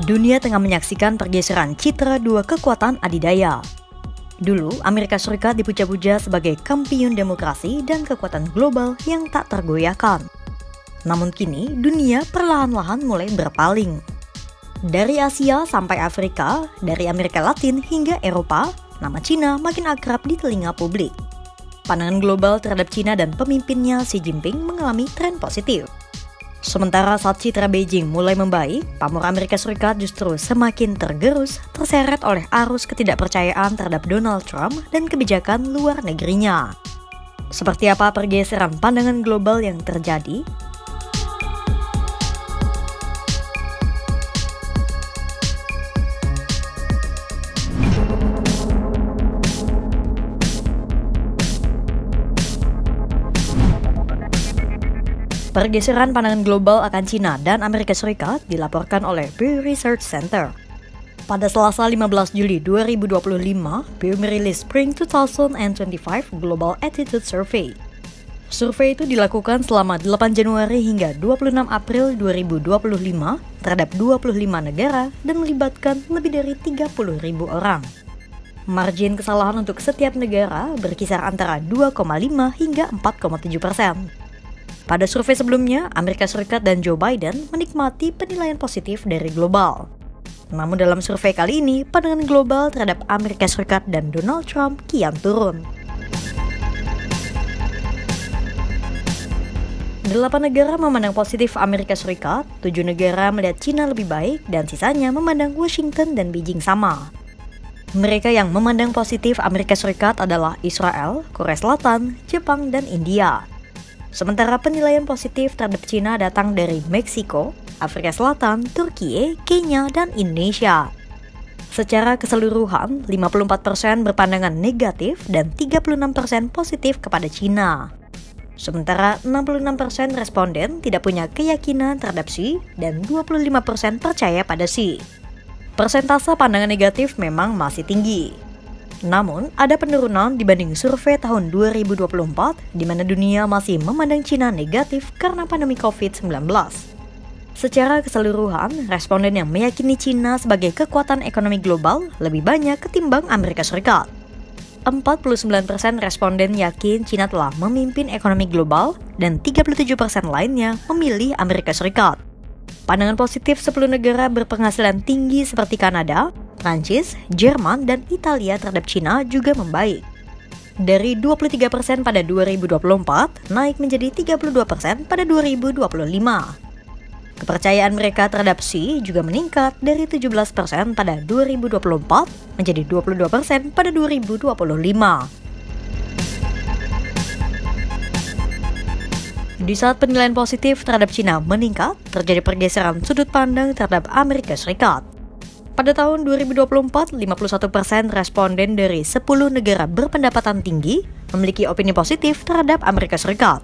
Dunia tengah menyaksikan pergeseran citra dua kekuatan adidaya. Dulu, Amerika Serikat dipuja-puja sebagai kampiun demokrasi dan kekuatan global yang tak tergoyahkan. Namun kini, dunia perlahan-lahan mulai berpaling. Dari Asia sampai Afrika, dari Amerika Latin hingga Eropa, nama Cina makin akrab di telinga publik. Pandangan global terhadap Cina dan pemimpinnya Xi Jinping mengalami tren positif. Sementara saat citra Beijing mulai membaik, pamor Amerika Serikat justru semakin tergerus, terseret oleh arus ketidakpercayaan terhadap Donald Trump dan kebijakan luar negerinya. Seperti apa pergeseran pandangan global yang terjadi? Pergeseran pandangan global akan Cina dan Amerika Serikat dilaporkan oleh Pew Research Center. Pada Selasa 15 Juli 2025, Pew merilis Spring 2025 Global Attitude Survey. Survei itu dilakukan selama 8 Januari hingga 26 April 2025 terhadap 25 negara dan melibatkan lebih dari 30.000 orang. Margin kesalahan untuk setiap negara berkisar antara 2,5 hingga 4,7%. Pada survei sebelumnya, Amerika Serikat dan Joe Biden menikmati penilaian positif dari global. Namun dalam survei kali ini, pandangan global terhadap Amerika Serikat dan Donald Trump kian turun. 8 negara memandang positif Amerika Serikat, 7 negara melihat Cina lebih baik, dan sisanya memandang Washington dan Beijing sama. Mereka yang memandang positif Amerika Serikat adalah Israel, Korea Selatan, Jepang, dan India. Sementara penilaian positif terhadap Cina datang dari Meksiko, Afrika Selatan, Turki, Kenya, dan Indonesia. Secara keseluruhan, 54% berpandangan negatif dan 36% positif kepada Cina. Sementara 66% responden tidak punya keyakinan terhadap Xi dan 25% percaya pada Xi. Persentase pandangan negatif memang masih tinggi. Namun, ada penurunan dibanding survei tahun 2024 di mana dunia masih memandang Cina negatif karena pandemi COVID-19. Secara keseluruhan, responden yang meyakini Cina sebagai kekuatan ekonomi global lebih banyak ketimbang Amerika Serikat. 49% responden yakin Cina telah memimpin ekonomi global dan 37% lainnya memilih Amerika Serikat. Pandangan positif 10 negara berpenghasilan tinggi seperti Kanada, Prancis, Jerman, dan Italia terhadap Cina juga membaik. Dari 23% pada 2024, naik menjadi 32% pada 2025. Kepercayaan mereka terhadap Xi juga meningkat dari 17% pada 2024 menjadi 22% pada 2025. Di saat penilaian positif terhadap Cina meningkat, terjadi pergeseran sudut pandang terhadap Amerika Serikat. Pada tahun 2024, 51% responden dari 10 negara berpendapatan tinggi memiliki opini positif terhadap Amerika Serikat.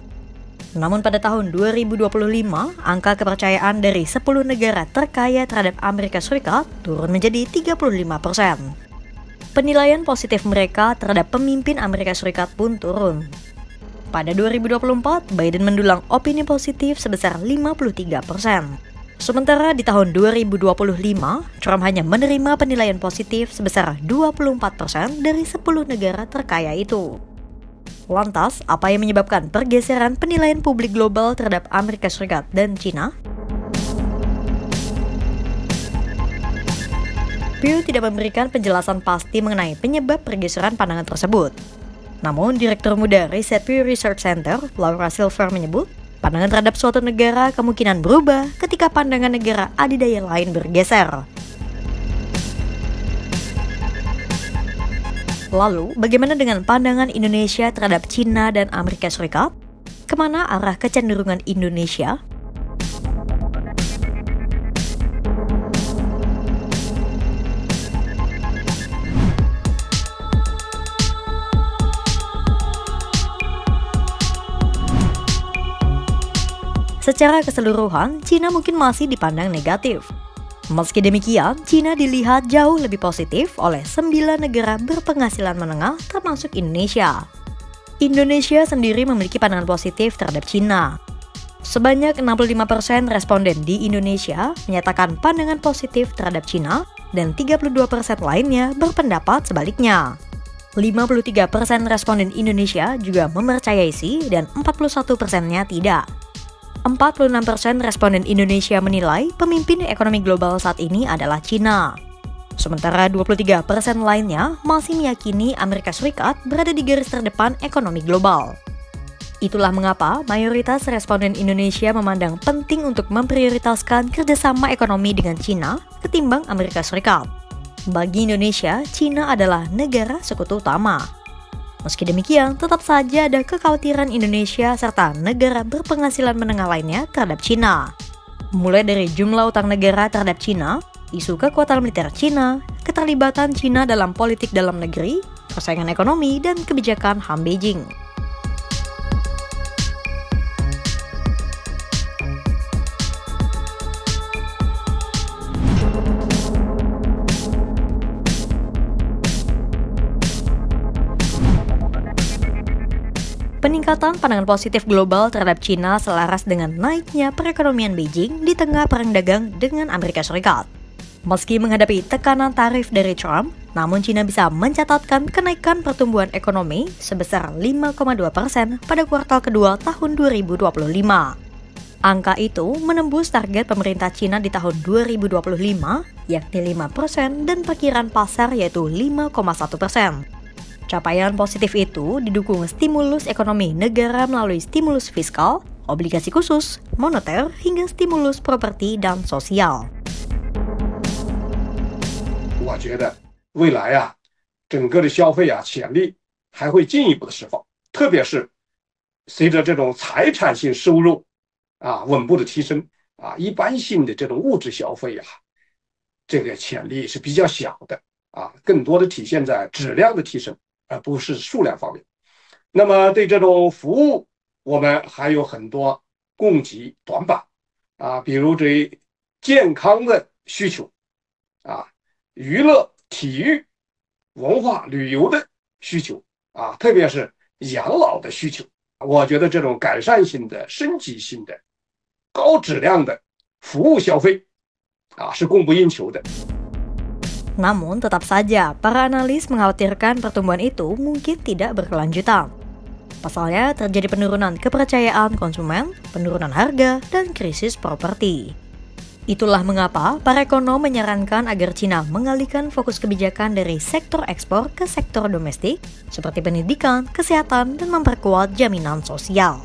Namun pada tahun 2025, angka kepercayaan dari 10 negara terkaya terhadap Amerika Serikat turun menjadi 35%. Penilaian positif mereka terhadap pemimpin Amerika Serikat pun turun. Pada 2024, Biden mendulang opini positif sebesar 53%. Sementara di tahun 2025, Trump hanya menerima penilaian positif sebesar 24% dari 10 negara terkaya itu. Lantas, apa yang menyebabkan pergeseran penilaian publik global terhadap Amerika Serikat dan Cina? Pew tidak memberikan penjelasan pasti mengenai penyebab pergeseran pandangan tersebut. Namun, Direktur Muda Riset Pew Research Center, Laura Silver menyebut, pandangan terhadap suatu negara kemungkinan berubah ketika pandangan negara adidaya lain bergeser. Lalu, bagaimana dengan pandangan Indonesia terhadap Cina dan Amerika Serikat? Kemana arah kecenderungan Indonesia? Secara keseluruhan, Cina mungkin masih dipandang negatif. Meski demikian, Cina dilihat jauh lebih positif oleh 9 negara berpenghasilan menengah termasuk Indonesia. Indonesia sendiri memiliki pandangan positif terhadap Cina. Sebanyak 65% responden di Indonesia menyatakan pandangan positif terhadap Cina dan 32% lainnya berpendapat sebaliknya. 53% responden Indonesia juga mempercayai Xi dan 41%-nya tidak. 46% responden Indonesia menilai pemimpin ekonomi global saat ini adalah Cina. Sementara 23% lainnya masih meyakini Amerika Serikat berada di garis terdepan ekonomi global. Itulah mengapa mayoritas responden Indonesia memandang penting untuk memprioritaskan kerjasama ekonomi dengan Cina ketimbang Amerika Serikat. Bagi Indonesia, Cina adalah negara sekutu utama. Meski demikian, tetap saja ada kekhawatiran Indonesia serta negara berpenghasilan menengah lainnya terhadap Cina. Mulai dari jumlah utang negara terhadap Cina, isu kekuatan militer Cina, keterlibatan Cina dalam politik dalam negeri, persaingan ekonomi, dan kebijakan HAM Beijing. Peningkatan pandangan positif global terhadap Cina selaras dengan naiknya perekonomian Beijing di tengah perang dagang dengan Amerika Serikat. Meski menghadapi tekanan tarif dari Trump, namun Cina bisa mencatatkan kenaikan pertumbuhan ekonomi sebesar 5,2% pada kuartal kedua tahun 2025. Angka itu menembus target pemerintah Cina di tahun 2025, yakni 5% dan perkiraan pasar yaitu 5,1%. Capaian positif itu didukung stimulus ekonomi negara melalui stimulus fiskal, obligasi khusus, moneter, hingga stimulus properti dan sosial. 我觉得未来整个的消费潜力还会进一步的释放，特别是随着这种财产性收入稳步的提升一般性的这种物质消费这个潜力是比较小的更多的体现在质量的提升，而不是数量方面。那么对这种服务，我们还有很多供给短板比如对健康的需求娱乐、体育、文化、旅游的需求特别是养老的需求。我觉得这种改善性的、升级性的、高质量的服务消费是供不应求的。 Namun tetap saja, para analis mengkhawatirkan pertumbuhan itu mungkin tidak berkelanjutan. Pasalnya terjadi penurunan kepercayaan konsumen, penurunan harga, dan krisis properti. Itulah mengapa para ekonom menyarankan agar Cina mengalihkan fokus kebijakan dari sektor ekspor ke sektor domestik, seperti pendidikan, kesehatan, dan memperkuat jaminan sosial.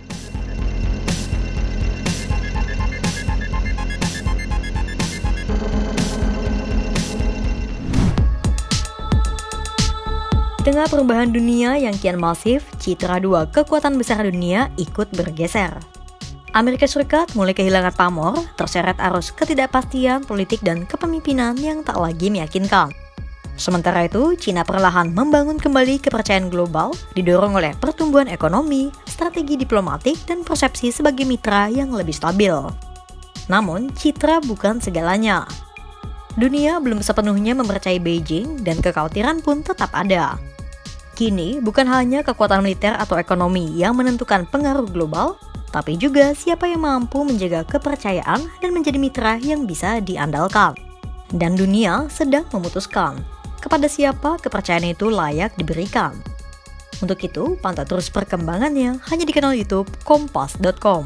Di tengah perubahan dunia yang kian masif, citra dua kekuatan besar dunia ikut bergeser. Amerika Serikat mulai kehilangan pamor, terseret arus ketidakpastian politik dan kepemimpinan yang tak lagi meyakinkan. Sementara itu, Cina perlahan membangun kembali kepercayaan global, didorong oleh pertumbuhan ekonomi, strategi diplomatik, dan persepsi sebagai mitra yang lebih stabil. Namun, citra bukan segalanya. Dunia belum sepenuhnya mempercayai Beijing dan kekhawatiran pun tetap ada. Kini, bukan hanya kekuatan militer atau ekonomi yang menentukan pengaruh global, tapi juga siapa yang mampu menjaga kepercayaan dan menjadi mitra yang bisa diandalkan. Dan dunia sedang memutuskan kepada siapa kepercayaan itu layak diberikan. Untuk itu, pantau terus perkembangannya hanya di kanal YouTube Kompas.com.